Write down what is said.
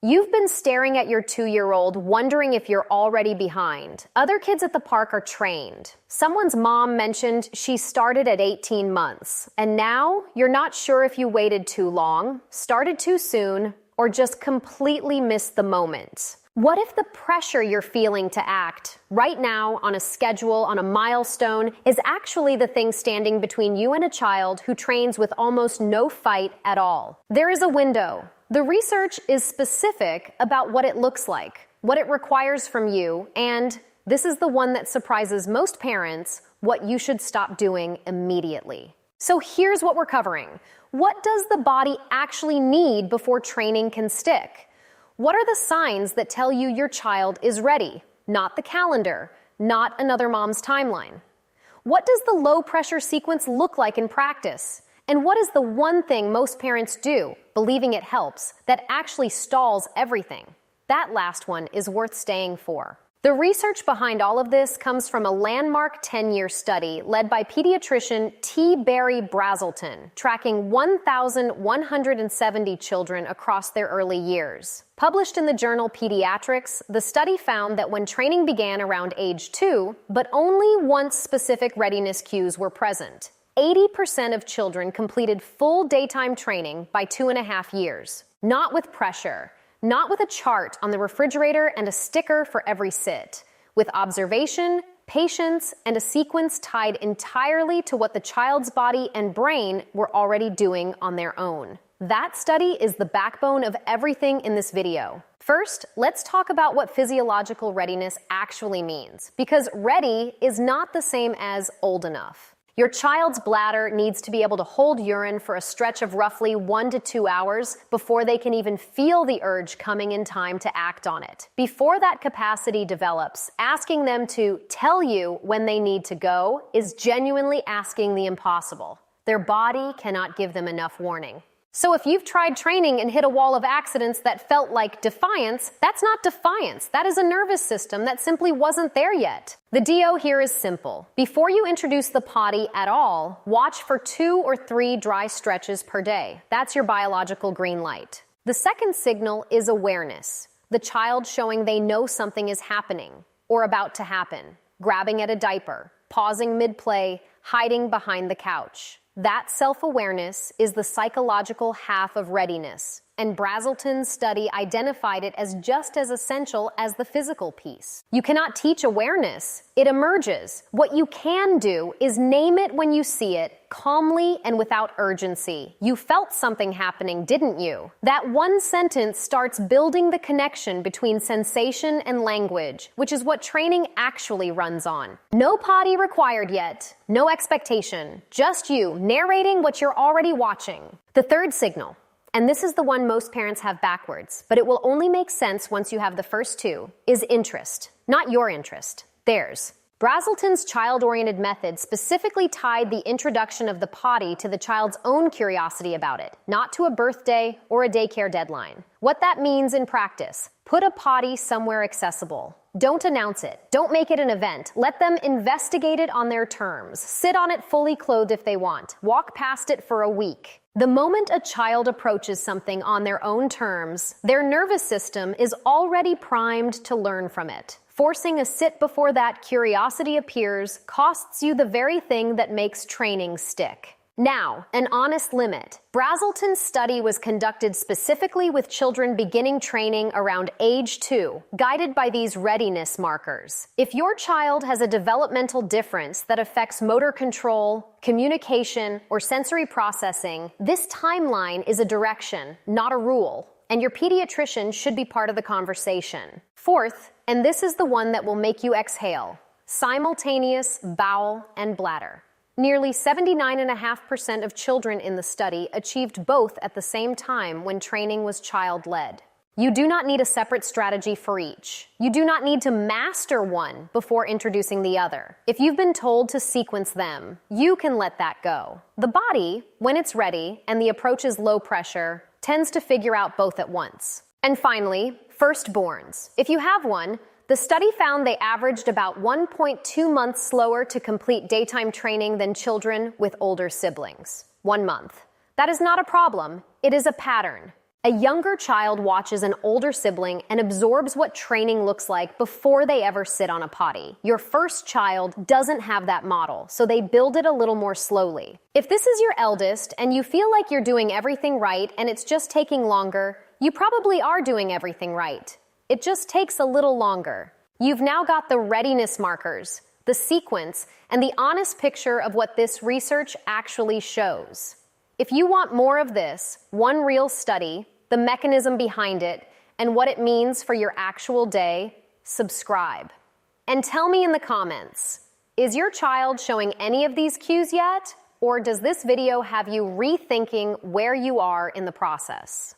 You've been staring at your 2-year-old, wondering if you're already behind. Other kids at the park are trained. Someone's mom mentioned she started at 18 months. And now you're not sure if you waited too long, started too soon, or just completely missed the moment. What if the pressure you're feeling to act right now on a schedule, on a milestone, is actually the thing standing between you and a child who trains with almost no fight at all? There is a window. The research is specific about what it looks like, what it requires from you, and this is the one that surprises most parents, what you should stop doing immediately. So here's what we're covering. What does the body actually need before training can stick? What are the signs that tell you your child is ready? Not the calendar, not another mom's timeline. What does the low-pressure sequence look like in practice? And what is the one thing most parents do, believing it helps, that actually stalls everything? That last one is worth staying for. The research behind all of this comes from a landmark 10-year study led by pediatrician T. Barry Brazelton, tracking 1,170 children across their early years. Published in the journal Pediatrics, the study found that when training began around age 2, but only once specific readiness cues were present, 80% of children completed full daytime training by 2.5 years. Not with pressure, not with a chart on the refrigerator and a sticker for every sit. With observation, patience, and a sequence tied entirely to what the child's body and brain were already doing on their own. That study is the backbone of everything in this video. First, let's talk about what physiological readiness actually means, because ready is not the same as old enough. Your child's bladder needs to be able to hold urine for a stretch of roughly 1 to 2 hours before they can even feel the urge coming in time to act on it. Before that capacity develops, asking them to tell you when they need to go is genuinely asking the impossible. Their body cannot give them enough warning. So if you've tried training and hit a wall of accidents that felt like defiance, that's not defiance. That is a nervous system that simply wasn't there yet. The DO here is simple. Before you introduce the potty at all, watch for 2 or 3 dry stretches per day. That's your biological green light. The second signal is awareness. The child showing they know something is happening or about to happen. Grabbing at a diaper, pausing mid-play, hiding behind the couch. That self-awareness is the psychological half of readiness, and Brazelton's study identified it as just as essential as the physical piece. You cannot teach awareness. It emerges. What you can do is name it when you see it, calmly and without urgency. You felt something happening, didn't you? That one sentence starts building the connection between sensation and language, which is what training actually runs on. No potty required yet. No expectation. Just you narrating what you're already watching. The third signal, and this is the one most parents have backwards, but it will only make sense once you have the first 2, is interest. Not your interest, theirs. Brazelton's child-oriented method specifically tied the introduction of the potty to the child's own curiosity about it, not to a birthday or a daycare deadline. What that means in practice: put a potty somewhere accessible. Don't announce it. Don't make it an event. Let them investigate it on their terms. Sit on it fully clothed if they want. Walk past it for a week. The moment a child approaches something on their own terms, their nervous system is already primed to learn from it. Forcing a sit before that curiosity appears costs you the very thing that makes training stick. Now, an honest limit. Brazelton's study was conducted specifically with children beginning training around age 2, guided by these readiness markers. If your child has a developmental difference that affects motor control, communication, or sensory processing, this timeline is a direction, not a rule, and your pediatrician should be part of the conversation. Fourth, and this is the one that will make you exhale, simultaneous bowel and bladder. Nearly 79.5% of children in the study achieved both at the same time when training was child-led. You do not need a separate strategy for each. You do not need to master one before introducing the other. If you've been told to sequence them, you can let that go. The body, when it's ready and the approach is low pressure, tends to figure out both at once. And finally, firstborns. If you have one, the study found they averaged about 1.2 months slower to complete daytime training than children with older siblings. 1 month. That is not a problem. It is a pattern. A younger child watches an older sibling and absorbs what training looks like before they ever sit on a potty. Your first child doesn't have that model, so they build it a little more slowly. If this is your eldest and you feel like you're doing everything right and it's just taking longer, you probably are doing everything right. It just takes a little longer. You've now got the readiness markers, the sequence, and the honest picture of what this research actually shows. If you want more of this, one real study, the mechanism behind it, and what it means for your actual day, subscribe. And tell me in the comments, is your child showing any of these cues yet? Or does this video have you rethinking where you are in the process?